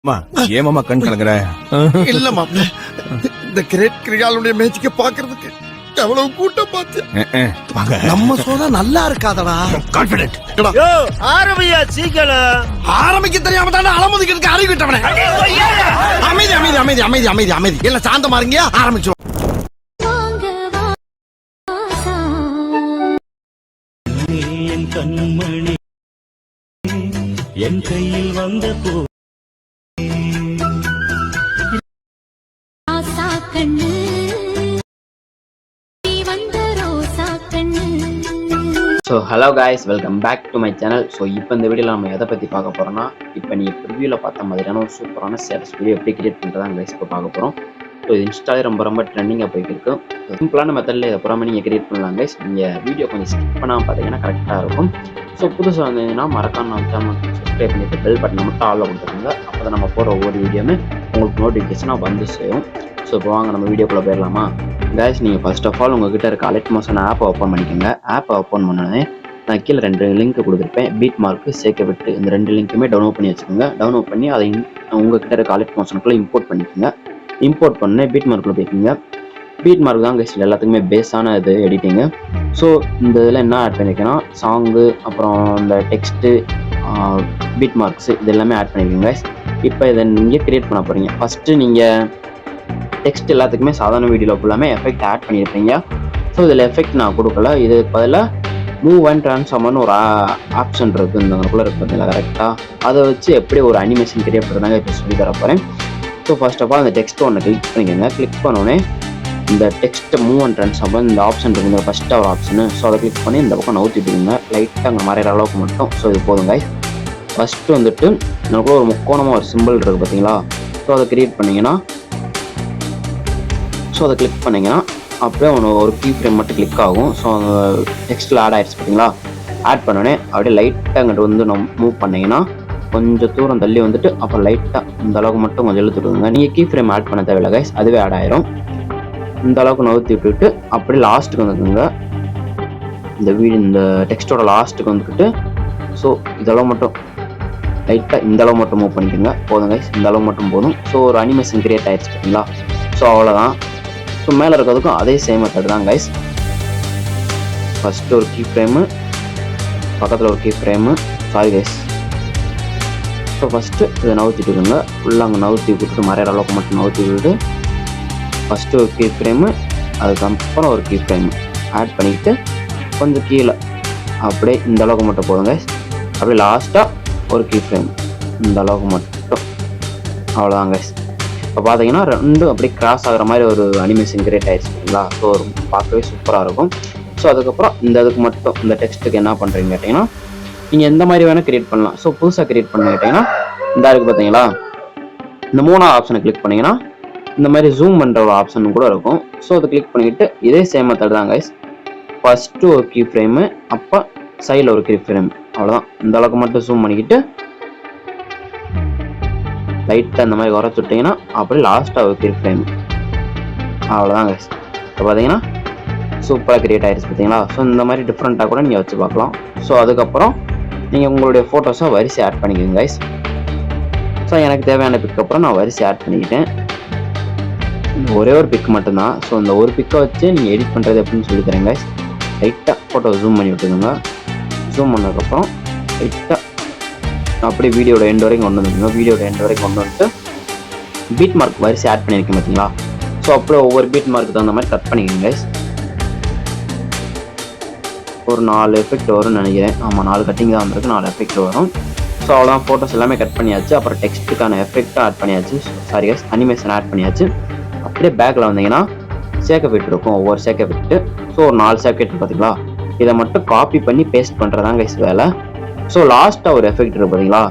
ஏமாமா கண் கலங்குற? இல்ல மாப்ள, இந்த கிரேட் கிரிகாலுடைய மேட்சுக்கு பாக்குறதுக்கு எவ்வளவு கூட்டம் பார்த்து நம்ம சோதா நல்லா இருக்காதடா. கான்பிடென்ட் ஆரம்பியா சீக்கிரம். ஆரம்பிக்க தெரியாம தானே அலமுதிக்கிறதுக்கு அறிவிட்டவனே. அமைதி அமைதி அமைதி அமைதி அமைதி அமைதி எல்லாம் சாந்தமா இருங்க, ஆரம்பிச்சோம். என் கண்மணி என் கையில் வந்த போ so hello guys, welcome back to my channel. So இப்போ இந்த வீடியோவில் நம்ம எதை பற்றி பார்க்க போகிறோம்னா, இப்போ நீங்கள் ப்ரிவியூவில் பார்த்த மாதிரியான ஒரு சூப்பரான ஸ்டேட்டஸ் வீடியோ எப்படி கிரியேட் பண்ணுறதான் கைஸ் இப்போ பார்க்க போகிறோம். ஸோ இது இன்ஸ்டாலே ரொம்ப ட்ரெண்டிங்காக போயிட்டு இருக்கும். சிம்பிளான மெத்தடில் இதை புறமே நீங்கள் கிரியேட் பண்ணலாம் கைஸ். நீங்கள் வீடியோ கொஞ்சம் ஸ்கிப் பண்ணாமல் பார்த்தீங்கன்னா கரெக்டாக இருக்கும். ஸோ புதுசாக வந்தீங்கன்னா மறக்காம நம்ம சேனல் சப்ஸ்கிரைப் பண்ணிவிட்டு பெல் பட்டனை மட்டும் ஆளில் கொடுத்துருங்க. அப்போ தான் நம்ம போகிற ஒவ்வொரு வீடியோமே உங்களுக்கு நோட்டிஃபிகேஷனாக வந்து சேரும். ஸோ இப்போ வாங்க நம்ம வீடியோக்குள்ளே போயிடலாமா கைஸ். நீங்கள் ஃபர்ஸ்ட் ஆஃப் ஆல் உங்கள்கிட்ட இருக்க அலர்ட் மோஷன் ஆப்பை ஓப்பன் பண்ணிக்கோங்க. ஆப்பை ஓப்பன் பண்ணோடனே நான் கீழே 2 லிங்க் கொடுத்துருப்பேன். பீட் மார்க்கு சேர்க்கப்பட்டு இந்த 2 லிங்க்குமே டவுன்லோட் பண்ணி வச்சுக்கோங்க. டவுன்லோட் பண்ணி அதை உங்கள்கிட்ட இருக்க அலர்ட் மோஷனுக்குள்ளே இம்போர்ட் பண்ணிக்கோங்க. இம்போர்ட் பண்ணி பீட் மார்க்கில் போய்க்குங்க. பீட் மார்க் தான் கைஸ் எல்லாத்துக்குமே பேஸான இது எடிட்டிங்கு. ஸோ இந்த இதில் என்ன ஆட் பண்ணியிருக்கேன்னா சாங்கு, அப்புறம் இந்த டெக்ஸ்ட்டு, பீட் மார்க்ஸு இது எல்லாமே ஆட் பண்ணியிருக்கீங்க கைஸ். இப்போ இதை நீங்கள் க்ரியேட் பண்ண போகிறீங்க. ஃபஸ்ட்டு நீங்கள் டெக்ஸ்ட் எல்லாத்துக்குமே சாதாரண வீடியோவில் ஃபுல்லாமே எஃபெக்ட் ஆட் பண்ணியிருப்பீங்க. ஸோ இதில் எஃபெக்ட் நான் கொடுக்கல. இது பதிலாக மூவ் அண்ட் ட்ரான்ஸ்ஃபார்மர்னு ஒரு ஆப்ஷன் இருக்குது இந்தக்குள்ளே இருக்குது பார்த்தீங்களா கரெக்டாக. அதை வச்சு எப்படி ஒரு அனிமேஷன் கிரியேட் பண்ணுறதாங்க இப்போ சொல்லி தர போகிறேன். ஸோ ஃபர்ஸ்ட் ஆஃப் ஆல் அந்த டெக்ஸ்ட்டை ஒன்று கிளிக் பண்ணிக்கோங்க. கிளிக் பண்ணோடனே இந்த டெக்ஸ்ட்டை மூவ் அண்ட் ட்ரான்ஸ்ஃபார்மர் இந்த ஆப்ஷன் இருக்குது, இந்த ஃபஸ்ட்டாக ஒரு ஆப்ஷனு. ஸோ அதை கிளிக் பண்ணி இந்த பக்கம் நவுத்திட்டுங்க லைட்டாக அங்கே மறையிற அளவுக்கு மட்டும். ஸோ இது போதுங்க. ஃபஸ்ட்டு வந்துட்டு நமக்குள்ள ஒரு முக்கோணமாக ஒரு சிம்பிள் இருக்குது பார்த்தீங்களா. ஸோ அதை கிரியேட் பண்ணிங்கன்னா அதை கிளிக் பண்ணிங்கன்னா அப்படியே ஒரு கீ ஃப்ரேம் மட்டும் கிளிக் ஆகும். ஸோ அந்த டெக்ஸ்ட்டில் ஆட் ஆகிடுச்சு பார்த்தீங்களா. ஆட் பண்ணோடனே அப்படியே லைட்டாக அங்கிட்ட வந்து நம்ம மூவ் பண்ணிங்கன்னா கொஞ்சம் தூரம் தள்ளி வந்துட்டு அப்புறம் லைட்டாக இந்த அளவுக்கு மட்டும் கொஞ்சம் இழுத்துட்டு விடுங்க. நீங்கள் கீ ஃப்ரேம் ஆட் பண்ண தேவையில்லை கைஸ், அதுவே ஆட் ஆயிரும். இந்த அளவுக்கு நவுத்தி விட்டுட்டு அப்படியே லாஸ்ட்டுக்கு வந்துக்குங்க. இந்த டெக்ஸ்ட்டோட லாஸ்ட்டுக்கு வந்துக்கிட்டு ஸோ இதெல்லாம் மட்டும் லைட்டாக இந்த அளவு மட்டும் மூவ் பண்ணிக்கோங்க. போதும் கைஸ், இந்த அளவு மட்டும் போதும். ஸோ ஒரு அனிமேஷன் கிரியேட் ஆகிடுச்சு பார்த்தீங்களா. ஸோ அவ்வளோதான். ஸோ மேலே இருக்கிறதுக்கும் அதே சேம் மெத்தட் தான் கைஸ். ஃபஸ்ட்டு ஒரு கீ ஃப்ரேமு, பக்கத்தில் ஒரு key frame, sorry guys. So first இதை நவுத்திட்டுருக்குங்க. ஃபுல்லாக அங்கே நவுத்தி விட்டுட்டு மறையிற அளவுக்கு மட்டும் நவுத்தி விட்டுட்டு ஃபஸ்ட்டு ஒரு கீ ஃப்ரேமு, அதுக்கப்புறம் ஒரு கீ ஃப்ரேமு ஆட் பண்ணிக்கிட்டு கொஞ்சம் கீழே அப்படியே இந்த அளவுக்கு மட்டும் போதும் கைஸ். அப்படியே லாஸ்ட்டாக ஒரு கீ ஃப்ரேம் இந்த அளவுக்கு மட்டும். அவ்வளோதான் கைஸ். இப்போ பார்த்தீங்கன்னா ரெண்டும் அப்படியே கிராஸ் ஆகிற மாதிரி ஒரு அனிமேஷன் கிரியேட் ஆகிடுச்சு பார்த்தீங்களா. ஸோ பார்க்கவே சூப்பராக இருக்கும். ஸோ அதுக்கப்புறம் இந்த இதுக்கு மட்டும் இந்த டெக்ஸ்ட்டுக்கு என்ன பண்ணுறீங்க கேட்டிங்கன்னா நீங்கள் எந்த மாதிரி வேணால் கிரியேட் பண்ணலாம். ஸோ புதுசாக கிரியேட் பண்ண கேட்டிங்கன்னா இந்த இருக்குது பார்த்தீங்களா, இந்த 3வது ஆப்ஷனை கிளிக் பண்ணிங்கன்னா இந்த மாதிரி ஜூம் பண்ணுற ஒரு ஆப்ஷன் கூட இருக்கும். ஸோ அதை கிளிக் பண்ணிக்கிட்டு இதே சேம் மெத்தட் தான் கைஸ். ஃபஸ்ட்டு ஒரு கீ ஃப்ரேமு, அப்போ சைடில் ஒரு கீ ஃப்ரேம், அவ்வளோதான். இந்த அளவுக்கு மட்டும் ஜூம் பண்ணிக்கிட்டு லைட்டாக இந்த மாதிரி குறைச்சி விட்டிங்கன்னா அப்படி லாஸ்ட்டாக ஒரு கீ ஃப்ரேம், அவ்வளோதான் கைஸ். இப்போ பார்த்தீங்கன்னா சூப்பராக கிரியேட் ஆகிடுச்சு பார்த்தீங்களா. ஸோ இந்த மாதிரி டிஃப்ரெண்ட்டாக கூட நீங்கள் வச்சு பார்க்கலாம். ஸோ அதுக்கப்புறம் நீங்கள் உங்களுடைய ஃபோட்டோஸை வரிசை ஆட் பண்ணிக்கோங்க கைஸ். ஸோ எனக்கு தேவையான பிக் அப்புறம் நான் வரிசை ஆட் பண்ணிக்கிட்டேன். ஒரே ஒரு பிக் மட்டும்தான். ஸோ இந்த ஒரு பிக்கை வச்சு நீங்கள் எடிட் பண்ணுறது எப்படின்னு சொல்லி தரேன் கைஸ். லைட்டாக ஃபோட்டோ ஜூம் பண்ணி விட்டுக்கோங்க. ஜூம் பண்ணதுக்கப்புறம் லைட்டாக அப்படியே வீடியோட எண்ட் வரைக்கும் கொண்டு வந்துருங்க. வீடியோட எண்ட் வரைக்கும் கொண்டு வந்துட்டு பீட் மார்க் வரிசை ஆட் பண்ணியிருக்கேன் பார்த்தீங்களா. ஸோ அப்படியே ஒவ்வொரு பீட் மார்க்கு தகுந்த மாதிரி கட் பண்ணிக்கோங்க கைஸ். ஒரு 4 எஃபெக்ட் வரும்னு நினைக்கிறேன். ஆமாம், 4 கட்டிங் தான் வந்திருக்கு, 4 எஃபெக்ட் வரும். ஸோ அவ்வளோதான், ஃபோட்டோஸ் எல்லாமே கட் பண்ணியாச்சு. அப்புறம் டெக்ஸ்ட்டுக்கான எஃபெக்ட்டும் ஆட் பண்ணியாச்சு. சாரி கைஸ், அனிமேஷன் ஆட் பண்ணியாச்சு. அப்படியே பேக்கில் வந்தீங்கன்னா சேக் எஃபெக்ட் இருக்கும், ஒவ்வொரு சேக் எஃபெக்ட்டு. ஸோ ஒரு 4 சேக் எஃபெக்ட் பார்த்தீங்களா. இதை மட்டும் காப்பி பண்ணி பேஸ்ட் பண்ணுறதாங்க கைஸ் வேலை. ஸோ லாஸ்ட்டாக ஒரு எஃபெக்ட் இருக்குது பார்த்தீங்களா.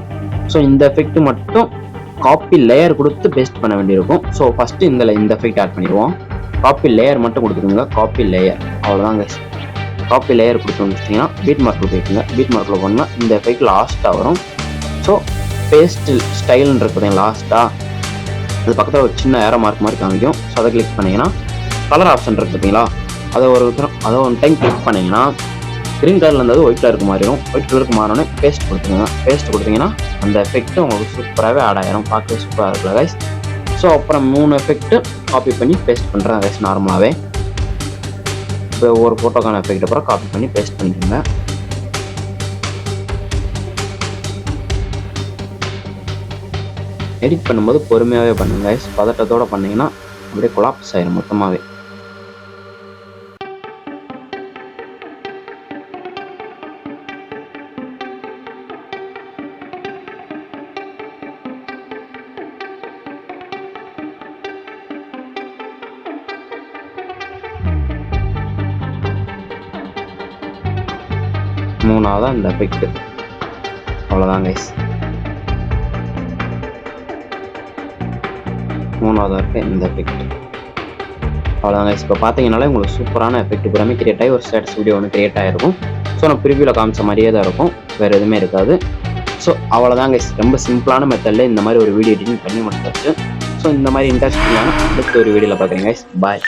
ஸோ இந்த எஃபெக்ட் மட்டும் காப்பி லேயர் கொடுத்து பேஸ்ட் பண்ண வேண்டியிருக்கும். ஸோ ஃபஸ்ட்டு இந்த எஃபெக்ட் ஆட் பண்ணிடுவோம். காப்பி லேயர் மட்டும் கொடுத்துருங்க, காப்பி லேயர், அவ்வளோதான் கைஸ். காப்பி லேயர் கொடுத்து வந்துச்சிட்டிங்கன்னா பீட் மார்க்கில் போய்ட்டுங்க. பீட் மார்க்கில் போனால் இந்த எஃபெக்ட் லாஸ்ட்டாக வரும். ஸோ பேஸ்ட் ஸ்டைல்னு இருக்கு பார்த்தீங்கன்னா லாஸ்ட்டாக, அது பக்கத்தில் ஒரு சின்ன ஏரோ மார்க் மாதிரி காமிக்கும். ஸோ அதை கிளிக் பண்ணிங்கன்னா கலர் ஆப்ஷன் இருக்குது பார்த்தீங்களா. அதை ஒரு டைம் கிளிக் பண்ணிங்கன்னா க்ரீன் கலரில் இருந்தது ஒயிட் கலருக்கு மாறிடும். ஒயிட் கலருக்கு மாறினோடனே பேஸ்ட் கொடுத்துருங்க. பேஸ்ட் கொடுத்தீங்கன்னா அந்த எஃபெக்ட் உங்களுக்கு சூப்பராகவே ஆட் ஆயிரும். பார்க்கவே சூப்பராக இருக்குல்ல கைஸ். ஸோ அப்புறம் 3 எஃபெக்ட் காப்பி பண்ணி பேஸ்ட் பண்ணுறேன் கைஸ். நார்மலாகவே இப்போ ஒரு ஃபோட்டோக்கான எஃபெக்ட் அப்புறம் காப்பி பண்ணி பேஸ்ட் பண்ணிக்கோங்க. எடிட் பண்ணும்போது பொறுமையாகவே பண்ணுங்க கைஸ். பதட்டத்தோடு பண்ணிங்கன்னா அப்படியே கொலாப்ஸ் ஆயிரும் மொத்தமாகவே. மூணாவதா இந்த எஃபெக்ட். அவ்வளோதான் கைஸ். மூணாவதாக இருக்க இந்த எஃபெக்ட். அவ்வளோதான் கைஸ். இப்போ பார்த்தீங்கன்னாலே உங்களுக்கு சூப்பரான எஃபெக்ட் பூராமே கிரியேட் ஆகி ஒரு ஸ்டேட்டஸ் வீடியோ ஒன்று கிரியேட் ஆகிருக்கும். ஸோ நான் ப்ரிவியூவில் காமிச்ச மாதிரியே தான் இருக்கும், வேறு எதுவுமே இருக்காது. ஸோ அவ்வளோதான் கைஸ். ரொம்ப சிம்பிளான மெத்தடில் இந்த மாதிரி ஒரு வீடியோ எடிட்டிங் பண்ணி முடிச்சாச்சு. ஸோ இந்த மாதிரி இன்ட்ரெஸ்டிங்கான அடுத்த ஒரு வீடியோவில் பார்க்குறேன் கைஸ். பாய்.